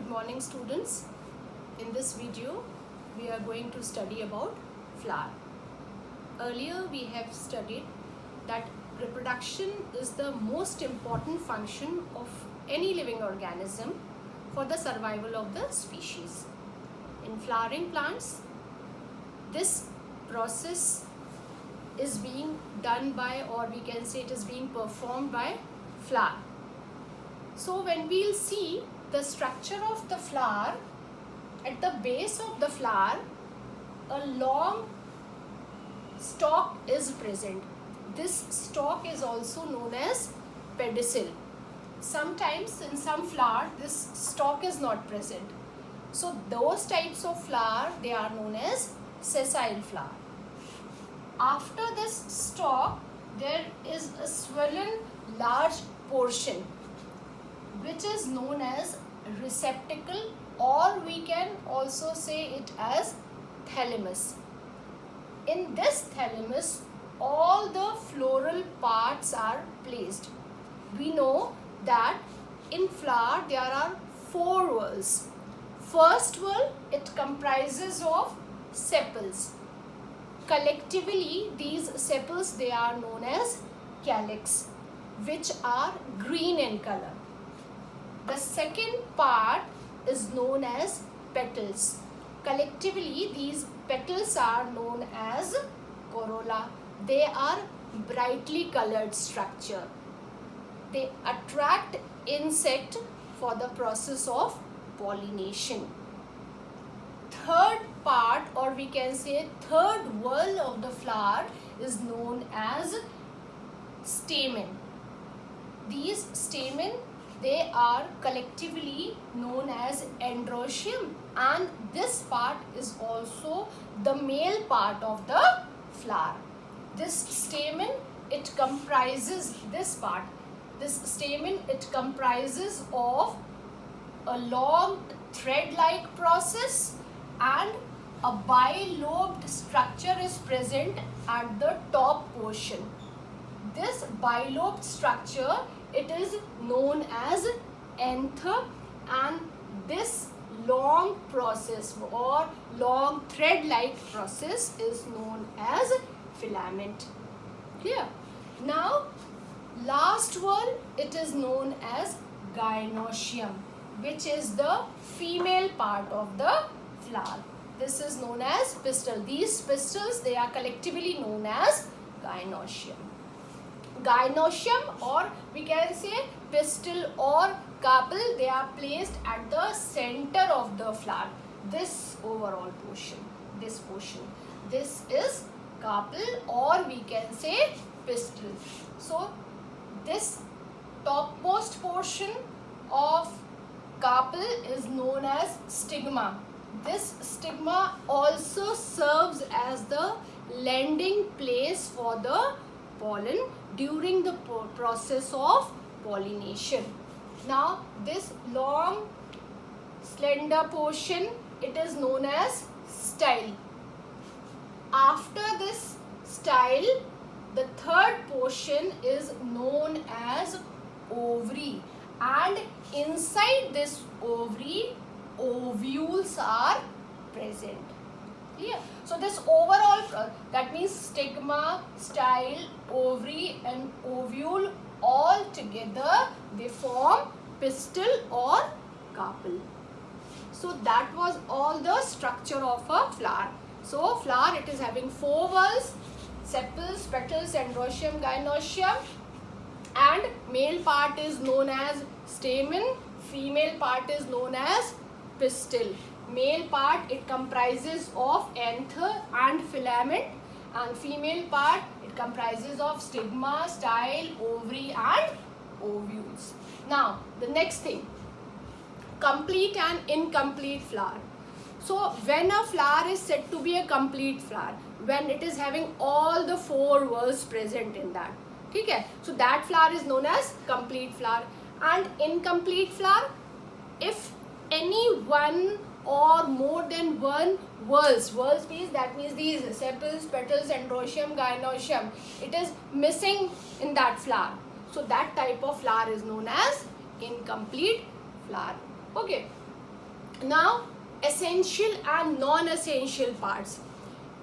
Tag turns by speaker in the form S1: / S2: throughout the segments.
S1: Good morning, students. In this video we are going to study about flower. Earlier we have studied that reproduction is the most important function of any living organism for the survival of the species. In flowering plants, this process is being done by, or we can say it is being performed by, flower. So when we'll see the structure of the flower, at the base of the flower a long stalk is present. This stalk is also known as pedicel. Sometimes in some flower this stalk is not present. So those types of flower, they are known as sessile flower. After this stalk there is a swollen large portion which is known as receptacle, or we can also say it as thalamus. In this thalamus all the floral parts are placed. We know that in flower there are 4 whorls. First whorl, it comprises of sepals. Collectively these sepals, they are known as calyx, which are green in color. The second part is known as petals. Collectively these petals are known as corolla. They are brightly colored structure. They attract insect for the process of pollination. Third part, or we can say third whorl of the flower, is known as stamen. These stamen, they are collectively known as androecium, and this part is also the male part of the flower. This stamen, it comprises this part. This stamen, it comprises of a long thread-like process, and a bilobed structure is present at the top portion. This bilobed structure, it is known as anther, and this long process or long thread-like process is known as filament. Clear? Now, last whorl, it is known as gynoecium, which is the female part of the flower. This is known as pistil. These pistils, they are collectively known as gynoecium. Gynoecium, or we can say pistil or carpel, they are placed at the center of the flower. This overall portion, this portion, this is carpel, or we can say pistil. So this topmost portion of carpel is known as stigma. This stigma also serves as the landing place for the pollen during the process of pollination. Now this long slender portion, it is known as style. After this style, the third portion is known as ovary, and inside this ovary ovules are present. Clear? So this overall, that means stigma, style, ovary and ovule, all together they form pistil or carpel. So that was all the structure of a flower. So flower, it is having 4 whorls: sepals, petals, androecium, gynoecium, and male part is known as stamen, female part is known as pistil. Male part, it comprises of anther and filament, and female part, it comprises of stigma, style, ovary and ovules. Now the next thing, complete and incomplete flower. So when a flower is said to be a complete flower, when it is having all the 4 whorls present in that. Okay? So that flower is known as complete flower. And incomplete flower, if any one or more than one whorls means, that means these sepals, petals, androecium, gynoecium, it is missing in that flower. So that type of flower is known as incomplete flower. Okay. Now, essential and non-essential parts.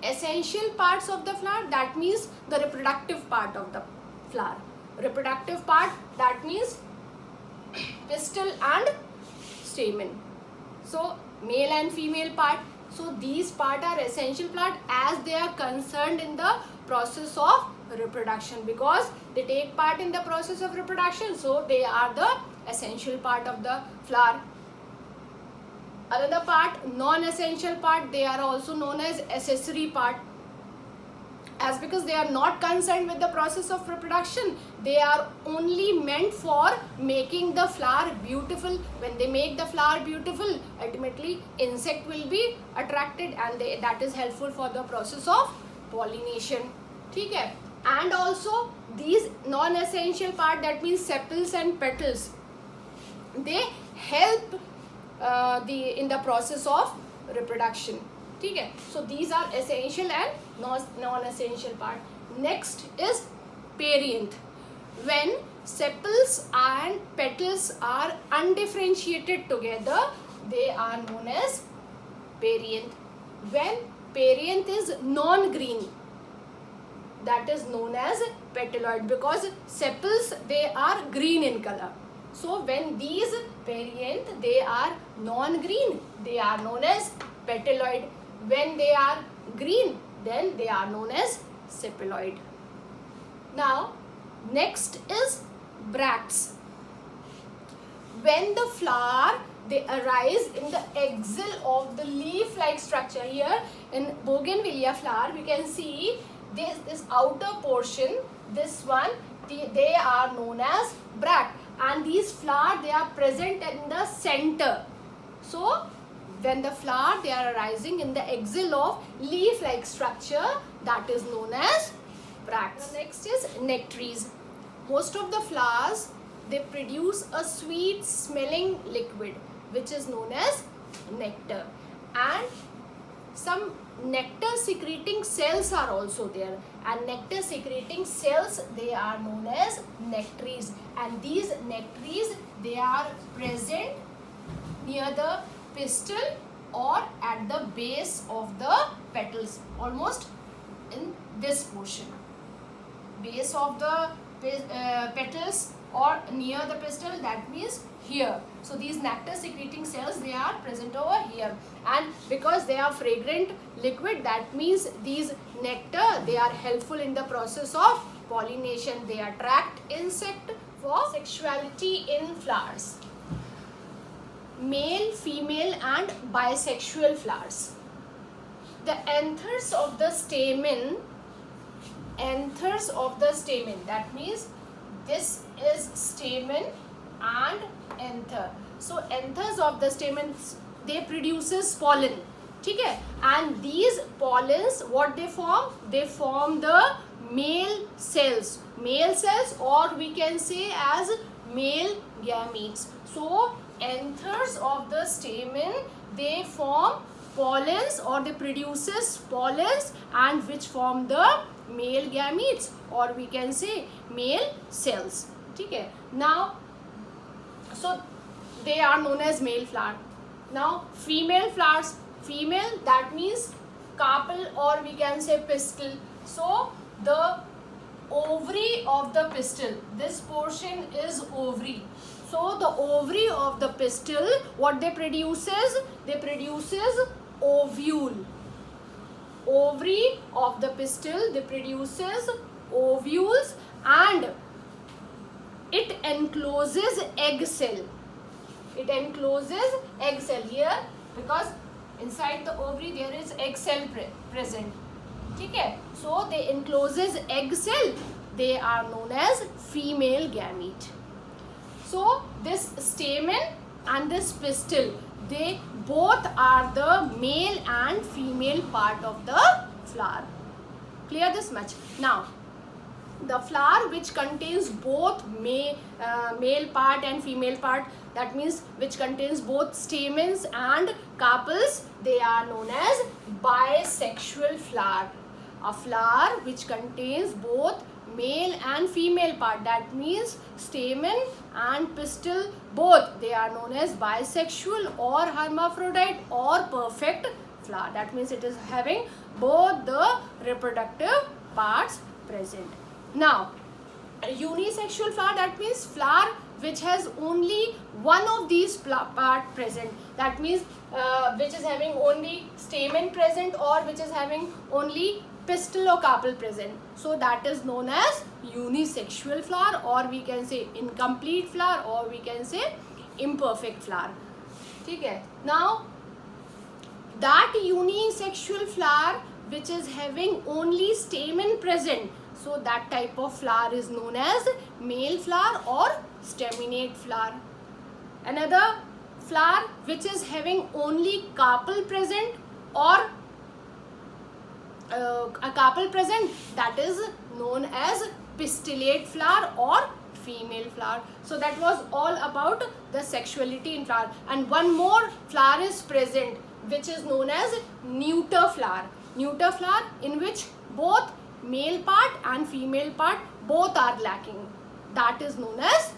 S1: Essential parts of the flower, that means the reproductive part of the flower. Reproductive part, that means pistil and stamen. So male and female part. So these part are essential part as they are concerned in the process of reproduction, because they take part in the process of reproduction, so they are the essential part of the flower. Another part, non-essential part, they are also known as accessory part, as because they are not concerned with the process of reproduction. They are only meant for making the flower beautiful. When they make the flower beautiful, ultimately insect will be attracted, and that is helpful for the process of pollination. ठीक है? And also these non-essential part, that means sepals and petals, they help in the process of reproduction. ठीक है? So these are essential and non-essential part. Next is perianth. When sepals and petals are undifferentiated together, they are known as perianth. When perianth is non-green, that is known as petaloid, because sepals, they are green in color. So when these perianth, they are non-green, they are known as petaloid. When they are green, then they are known as sepaloid. Now, next is bracts. When the flower, they arise in the axil of the leaf-like structure. Here in bougainvillea flower, we can see this outer portion, this one, they are known as bract, and these flowers, they are present in the center. So when the flower, they are arising in the axil of leaf-like structure, that is known as bracts. The next is nectaries. Most of the flowers, they produce a sweet smelling liquid, which is known as nectar, and some nectar secreting cells are also there, and nectar secreting cells, they are known as nectaries, and these nectaries, they are present near the pistil or at the base of the petals, almost in this portion, base of the petals or near the pistil, that means here. So these nectar secreting cells, they are present over here, and because they are fragrant liquid, that means these nectar, they are helpful in the process of pollination. They attract insect for sexuality in flowers. Male, female and bisexual flowers. The anthers of the stamen, that means this is stamen and anther. So anthers of the stamens, they produces pollen. ठीक है? And these pollens, what they form? They form the male cells, or we can say as male gametes. So anthers of the stamen, they form pollens, or they produces pollens, and which form the male gametes, or we can say male cells. ठीक है? Now, so they are known as male flower. Now female flowers, female, that means carpel, or we can say pistil. So the ovary of the pistil, this portion is ovary. So the ovary of the pistil, what they produces? They produces ovule. Ovary of the pistil, they produces ovules, and it encloses egg cell. It encloses egg cell here, because inside the ovary there is egg cell present. ठीक है? So they encloses egg cell. They are known as female gamete. So this stamen and this pistil, they both are the male and female part of the flower. Clear this much? Now, the flower which contains both male part and female part, that means which contains both stamens and carpels, they are known as bisexual flower. A flower which contains both male and female part, that means stamen and pistil, both they are known as bisexual or hermaphrodite or perfect flower. That means it is having both the reproductive parts present. Now, a unisexual flower, that means flower which has only one of these part present. That means which is having only stamen present or which is having only pistil or carpel present. So that is known as unisexual flower, or we can say incomplete flower, or we can say imperfect flower. Okay. Now that unisexual flower which is having only stamen present, so that type of flower is known as male flower or staminate flower. Another flower which is having only carpel present or a carpel present, that is known as pistillate flower or female flower. So that was all about the sexuality in flower. And one more flower is present which is known as neuter flower. Neuter flower in which both male part and female part both are lacking. That is known as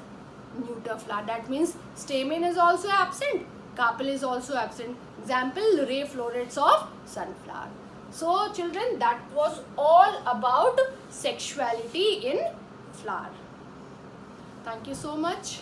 S1: neuter flower. That means stamen is also absent, carpel is also absent. Example, ray florets of sunflower. So children, that was all about sexuality in flower. Thank you so much.